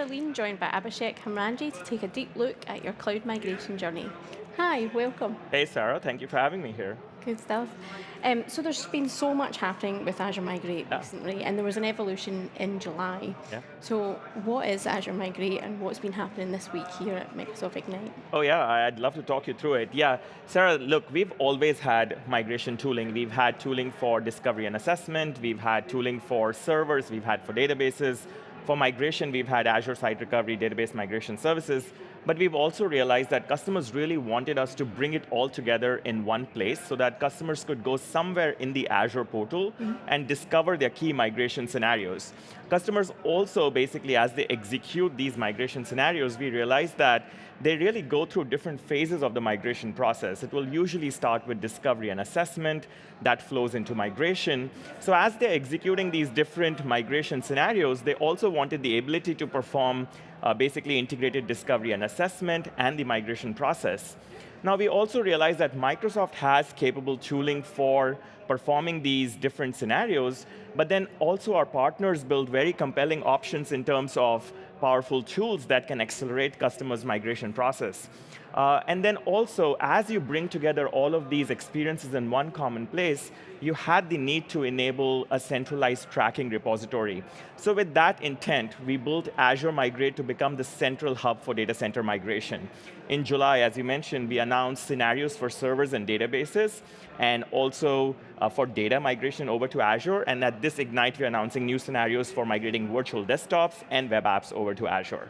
Charlene, joined by Abhishek Hemrajani to take a deep look at your cloud migration journey. Hi, welcome. Hey Sarah, thank you for having me here. Good stuff. So there's been so much happening with Azure Migrate Yeah, recently, and there was an evolution in July. yeah. So what is Azure Migrate and what's been happening this week here at Microsoft Ignite? Oh yeah, I'd love to talk you through it. Yeah, Sarah, look, we've always had migration tooling. We've had tooling for discovery and assessment, we've had tooling for servers, we've had for databases. For migration, we've had Azure Site Recovery Database Migration Services, but we've also realized that customers really wanted us to bring it all together in one place so that customers could go somewhere in the Azure portal and discover their key migration scenarios. Customers also, basically, as they execute these migration scenarios, we realized that they really go through different phases of the migration process. It will usually start with discovery and assessment, that flows into migration. So as they're executing these different migration scenarios, they also wanted the ability to perform basically integrated discovery and assessment and the migration process. Now we also realize that Microsoft has capable tooling for performing these different scenarios, but then also our partners build very compelling options in terms of powerful tools that can accelerate customers' migration process. And then also, as you bring together all of these experiences in one common place, you had the need to enable a centralized tracking repository. So with that intent, we built Azure Migrate to become the central hub for data center migration. In July, as you mentioned, we announced scenarios for servers and databases, and also for data migration over to Azure, and at this Ignite, we're announcing new scenarios for migrating virtual desktops and web apps over to Azure.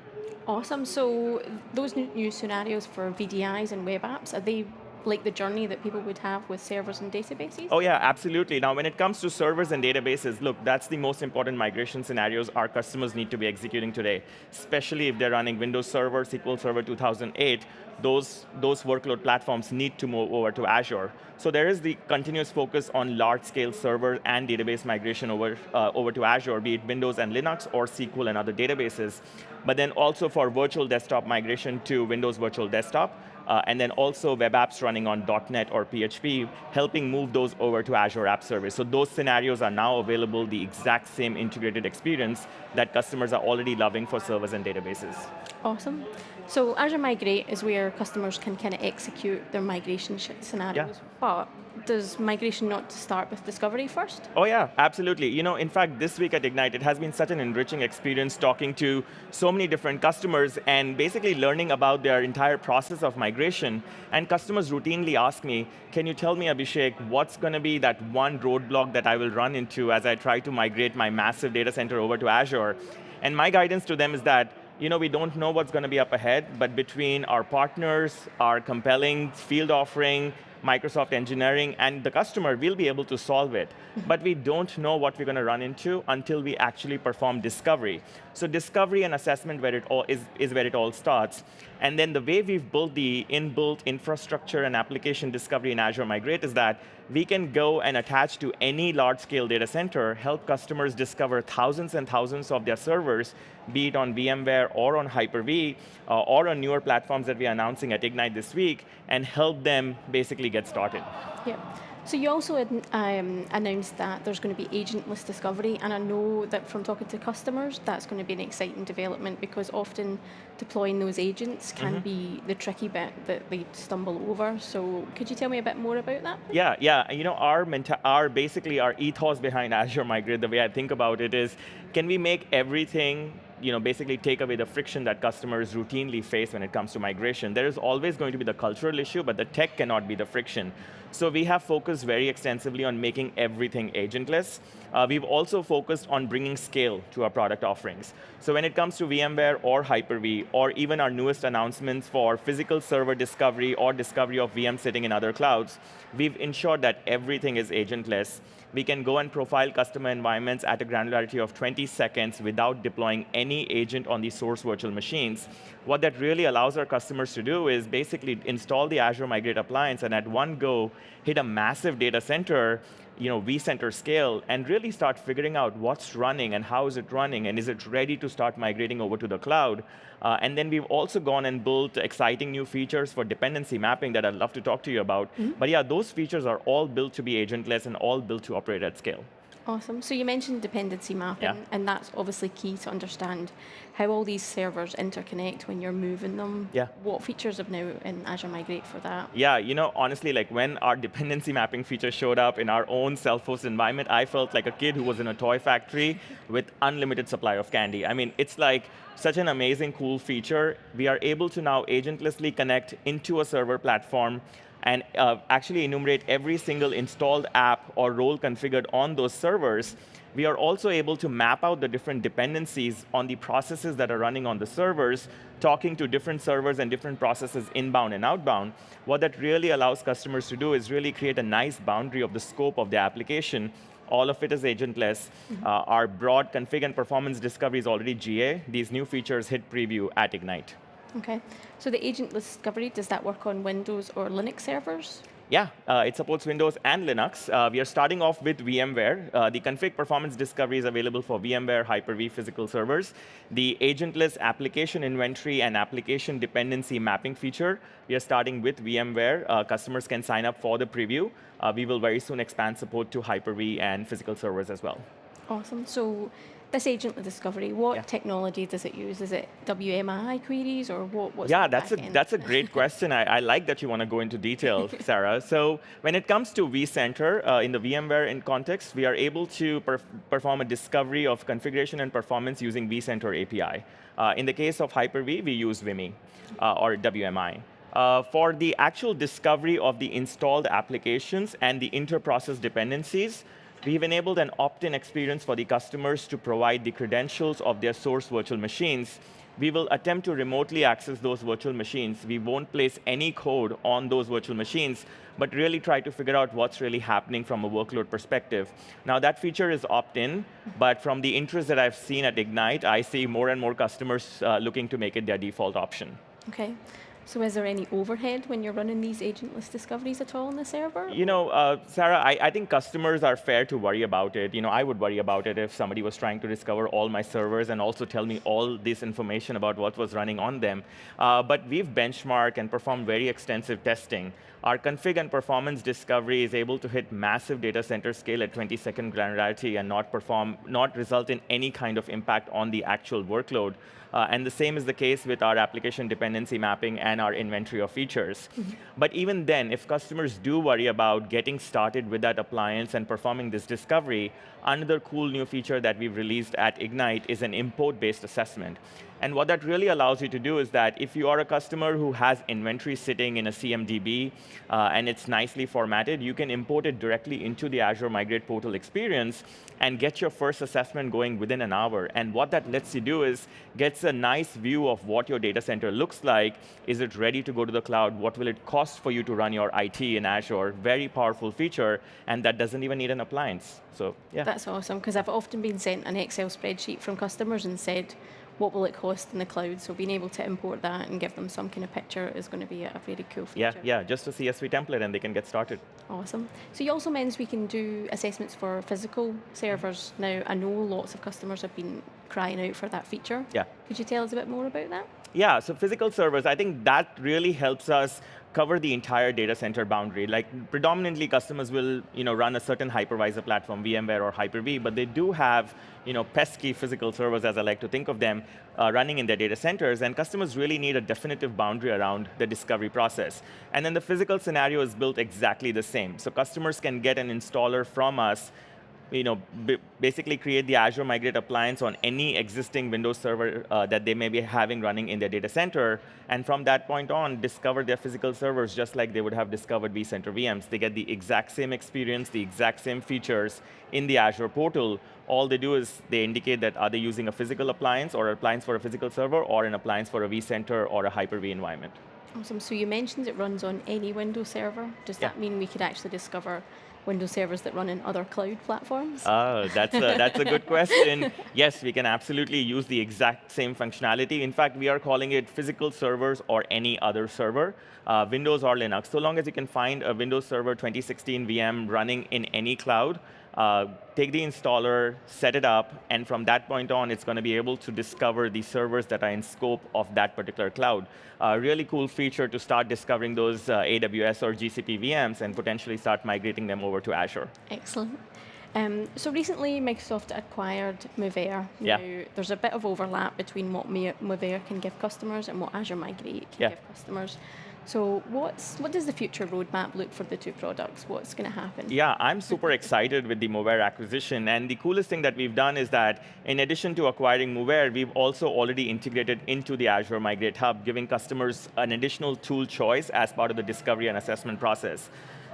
Awesome. So those new scenarios for VDIs and web apps, are they like the journey that people would have with servers and databases? Oh yeah, absolutely. Now when it comes to servers and databases, look, that's the most important migration scenarios our customers need to be executing today, especially if they're running Windows Server, SQL Server 2008, those workload platforms need to move over to Azure. So there is the continuous focus on large-scale server and database migration over to Azure, be it Windows and Linux or SQL and other databases. But then also for virtual desktop migration to Windows Virtual Desktop, and then also web apps running on .NET or PHP, helping move those over to Azure App Service. So those scenarios are now available, the exact same integrated experience that customers are already loving for servers and databases. Awesome. So Azure Migrate is where customers can kind of execute their migration scenarios, but does migration not start with discovery first? Oh yeah, absolutely. You know, in fact, this week at Ignite, it has been such an enriching experience talking to so many different customers and basically learning about their entire process of migration. And customers routinely ask me, can you tell me, Abhishek, what's going to be that one roadblock that I will run into as I try to migrate my massive data center over to Azure? And my guidance to them is that, you know, we don't know what's going to be up ahead, but between our partners, our compelling field offering, Microsoft engineering, and the customer, we'll be able to solve it. But we don't know what we're going to run into until we actually perform discovery. So discovery and assessment is where it all starts. And then the way we've built the inbuilt infrastructure and application discovery in Azure Migrate is that we can go and attach to any large-scale data center, help customers discover thousands and thousands of their servers, be it on VMware or on Hyper-V, or on newer platforms that we're announcing at Ignite this week, and help them basically get started. Yeah. So you also announced that there's going to be agentless discovery, and I know that from talking to customers, that's going to be an exciting development because often deploying those agents can be the tricky bit that they stumble over. So could you tell me a bit more about that? Yeah. You know, basically our ethos behind Azure Migrate, the way I think about it is, can we make everything, you know, basically take away the friction that customers routinely face when it comes to migration. There is always going to be the cultural issue, but the tech cannot be the friction. So we have focused very extensively on making everything agentless. We've also focused on bringing scale to our product offerings. So when it comes to VMware or Hyper-V, or even our newest announcements for physical server discovery or discovery of VM sitting in other clouds, we've ensured that everything is agentless. We can go and profile customer environments at a granularity of 20 seconds without deploying any agent on the source virtual machines. What that really allows our customers to do is basically install the Azure Migrate appliance and at one go, hit a massive data center, you know, vCenter scale, and really start figuring out what's running and how is it running, and is it ready to start migrating over to the cloud. And then we've also gone and built exciting new features for dependency mapping that I'd love to talk to you about. But yeah, those features are all built to be agentless and all built to operate at scale. Awesome. So you mentioned dependency mapping, Yeah. and that's obviously key to understand how all these servers interconnect when you're moving them. Yeah. What features have now in Azure Migrate for that? Yeah, honestly, like when our dependency mapping feature showed up in our own self-hosted environment, I felt like a kid who was in a toy factory with unlimited supply of candy. I mean, it's like such an amazing, cool feature. We are able to now agentlessly connect into a server platform and actually enumerate every single installed app or role configured on those servers. We are also able to map out the different dependencies on the processes that are running on the servers, talking to different servers and different processes inbound and outbound. What that really allows customers to do is really create a nice boundary of the scope of the application. All of it is agentless. Our broad config and performance discovery is already GA. These new features hit preview at Ignite. Okay. So the agent discovery, does that work on Windows or Linux servers? Yeah, it supports Windows and Linux. We are starting off with VMware. The config performance discovery is available for VMware Hyper-V physical servers. The agentless application inventory and application dependency mapping feature, we are starting with VMware. Customers can sign up for the preview. We will very soon expand support to Hyper-V and physical servers as well. Awesome. So this agent discovery, what technology does it use? Is it WMI queries or what's Yeah, the back end? that's a great question. I like that you want to go into detail, Sarah. So when it comes to vCenter, in the VMware in context, we are able to perform a discovery of configuration and performance using vCenter API. In the case of Hyper-V, we use WMI or WMI. For the actual discovery of the installed applications and the inter-process dependencies, we've enabled an opt-in experience for the customers to provide the credentials of their source virtual machines. We will attempt to remotely access those virtual machines. We won't place any code on those virtual machines, but really try to figure out what's really happening from a workload perspective. Now that feature is opt-in, but from the interest that I've seen at Ignite, I see more and more customers looking to make it their default option. Okay. So is there any overhead when you're running these agentless discoveries at all on the server? Sarah, I think customers are fair to worry about it. I would worry about it if somebody was trying to discover all my servers and also tell me all this information about what was running on them. But we've benchmarked and performed very extensive testing. Our config and performance discovery is able to hit massive data center scale at 20-second granularity and not result in any kind of impact on the actual workload. And the same is the case with our application dependency mapping and our inventory of features. But even then, if customers do worry about getting started with that appliance and performing this discovery, another cool new feature that we've released at Ignite is an import-based assessment. And what that really allows you to do is that if you are a customer who has inventory sitting in a CMDB and it's nicely formatted, you can import it directly into the Azure Migrate portal experience and get your first assessment going within an hour. And what that lets you do is gets a nice view of what your data center looks like. Is it ready to go to the cloud? What will it cost for you to run your IT in Azure? Very powerful feature, and that doesn't even need an appliance. So yeah. That's awesome, because I've often been sent an Excel spreadsheet from customers and said, what will it cost in the cloud? So being able to import that and give them some kind of picture is going to be a very cool feature. Yeah, just a CSV template and they can get started. Awesome. So you also mentioned we can do assessments for physical servers. Now, I know lots of customers have been crying out for that feature. Yeah. Could you tell us a bit more about that? Yeah, so physical servers, I think that really helps us cover the entire data center boundary. Like predominantly customers will run a certain hypervisor platform, VMware or Hyper-V, but they do have pesky physical servers, as I like to think of them, running in their data centers, and customers really need a definitive boundary around the discovery process. And then the physical scenario is built exactly the same. So customers can get an installer from us, basically create the Azure Migrate appliance on any existing Windows server that they may be having running in their data center, and from that point on, discover their physical servers just like they would have discovered vCenter VMs. They get the exact same experience, the exact same features in the Azure portal. All they do is they indicate that are they using a physical appliance or an appliance for a physical server or an appliance for a vCenter or a Hyper-V environment. Awesome. So you mentioned it runs on any Windows server. Does that mean we could actually discover Windows servers that run in other cloud platforms? Oh, that's a good question. Yes, we can absolutely use the exact same functionality. In fact, we are calling it physical servers or any other server, Windows or Linux. So long as you can find a Windows Server 2016 VM running in any cloud, take the installer, set it up, and from that point on, it's going to be able to discover the servers that are in scope of that particular cloud. Really cool feature to start discovering those AWS or GCP VMs and potentially start migrating them over to Azure. Excellent. So recently, Microsoft acquired Mover. Yeah. Now, there's a bit of overlap between what Mover can give customers and what Azure Migrate can Yeah. give customers. So what does the future roadmap look for the two products? What's going to happen? Yeah, I'm super excited with the Mover acquisition. And the coolest thing that we've done is that in addition to acquiring Mover, we've also already integrated into the Azure Migrate Hub, giving customers an additional tool choice as part of the discovery and assessment process.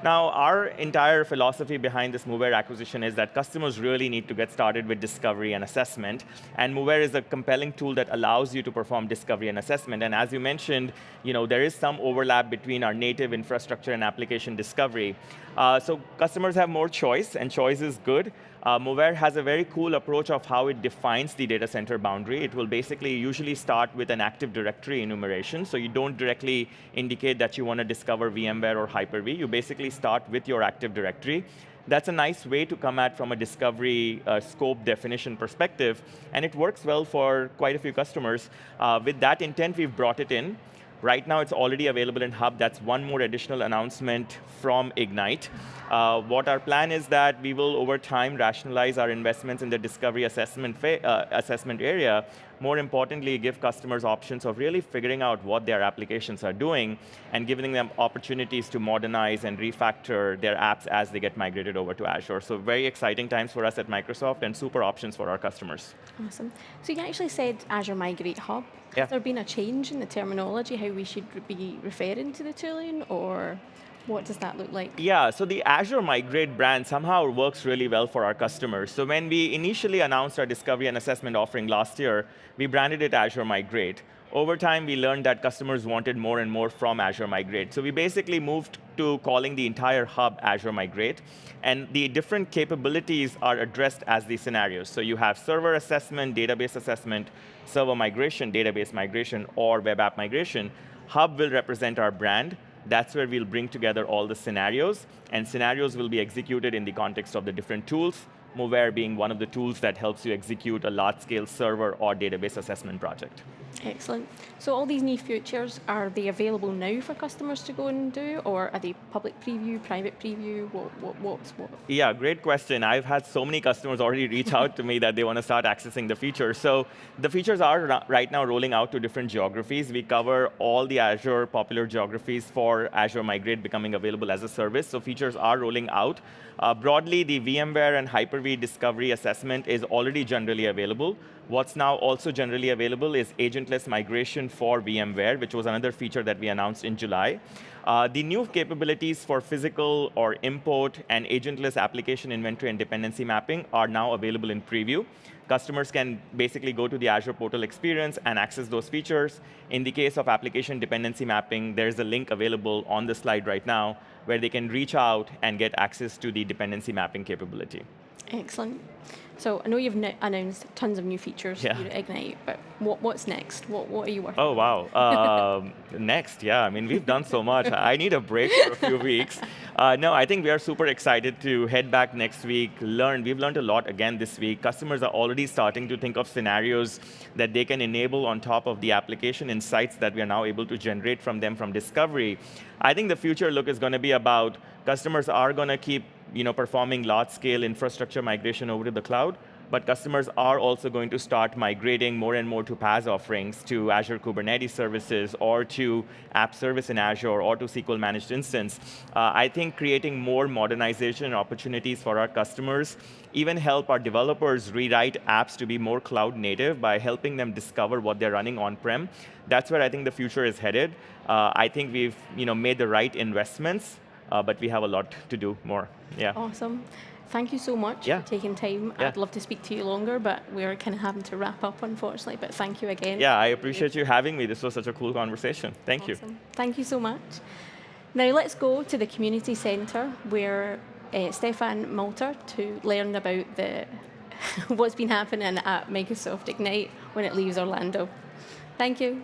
Now, our entire philosophy behind this Mover acquisition is that customers really need to get started with discovery and assessment. And Mover is a compelling tool that allows you to perform discovery and assessment. And as you mentioned, there is some overlap between our native infrastructure and application discovery. So customers have more choice, and choice is good. Mover has a very cool approach of how it defines the data center boundary. It will basically usually start with an Active Directory enumeration, so you don't directly indicate that you want to discover VMware or Hyper-V. You basically start with your Active Directory. That's a nice way to come at from a discovery scope definition perspective, and it works well for quite a few customers. With that intent, we've brought it in. Right now, it's already available in Hub. That's one more additional announcement from Ignite. What our plan is that we will, over time, rationalize our investments in the discovery assessment area. More importantly, give customers options of really figuring out what their applications are doing and giving them opportunities to modernize and refactor their apps as they get migrated over to Azure. So very exciting times for us at Microsoft and super options for our customers. Awesome. So you actually said Azure Migrate Hub. Yeah. Has there been a change in the terminology, how we should be referring to the tooling, or what does that look like? Yeah, so the Azure Migrate brand somehow works really well for our customers. So when we initially announced our discovery and assessment offering last year, we branded it Azure Migrate. Over time, we learned that customers wanted more and more from Azure Migrate. So we basically moved to calling the entire hub Azure Migrate, and the different capabilities are addressed as the scenarios. So you have server assessment, database assessment, server migration, database migration, or web app migration. Hub will represent our brand. That's where we'll bring together all the scenarios, and scenarios will be executed in the context of the different tools, Mover being one of the tools that helps you execute a large-scale server or database assessment project. Excellent. So all these new features, are they available now for customers to go and do, or are they public preview, private preview? What's what? Yeah, great question. I've had so many customers already reach out to me that they want to start accessing the features. So the features are right now rolling out to different geographies. We cover all the Azure popular geographies for Azure Migrate becoming available as a service. So features are rolling out. Broadly, the VMware and Hyper-V discovery assessment is already generally available. What's now also generally available is agentless migration for VMware, which was another feature that we announced in July. The new capabilities for physical or import and agentless application inventory and dependency mapping are now available in preview. Customers can basically go to the Azure portal experience and access those features. In the case of application dependency mapping, there's a link available on the slide right now where they can reach out and get access to the dependency mapping capability. Excellent. So I know you've announced tons of new features Yeah. here at Ignite, but what's next? What are you working Oh, on? wow. Next, yeah, I mean, we've done so much. I need a break for a few weeks. No, I think we are super excited to head back next week, We've learned a lot again this week. Customers are already starting to think of scenarios that they can enable on top of the application insights that we are now able to generate from them from discovery. I think the future look is going to be about customers are going to keep performing large-scale infrastructure migration over to the cloud, but customers are also going to start migrating more and more to PaaS offerings, to Azure Kubernetes services, or to App Service in Azure, or to SQL Managed Instance. I think creating more modernization opportunities for our customers even help our developers rewrite apps to be more cloud native by helping them discover what they're running on-prem. That's where I think the future is headed. I think we've made the right investments, but we have a lot to do more. Yeah. Awesome. Thank you so much for taking time. Yeah. I'd love to speak to you longer, but we're kind of having to wrap up, unfortunately. But thank you again. Yeah, I appreciate you having me. This was such a cool conversation. Thank you. Thank you so much. Now let's go to the community centre where Stefan Malter to learn about what's been happening at Microsoft Ignite when it leaves Orlando. Thank you.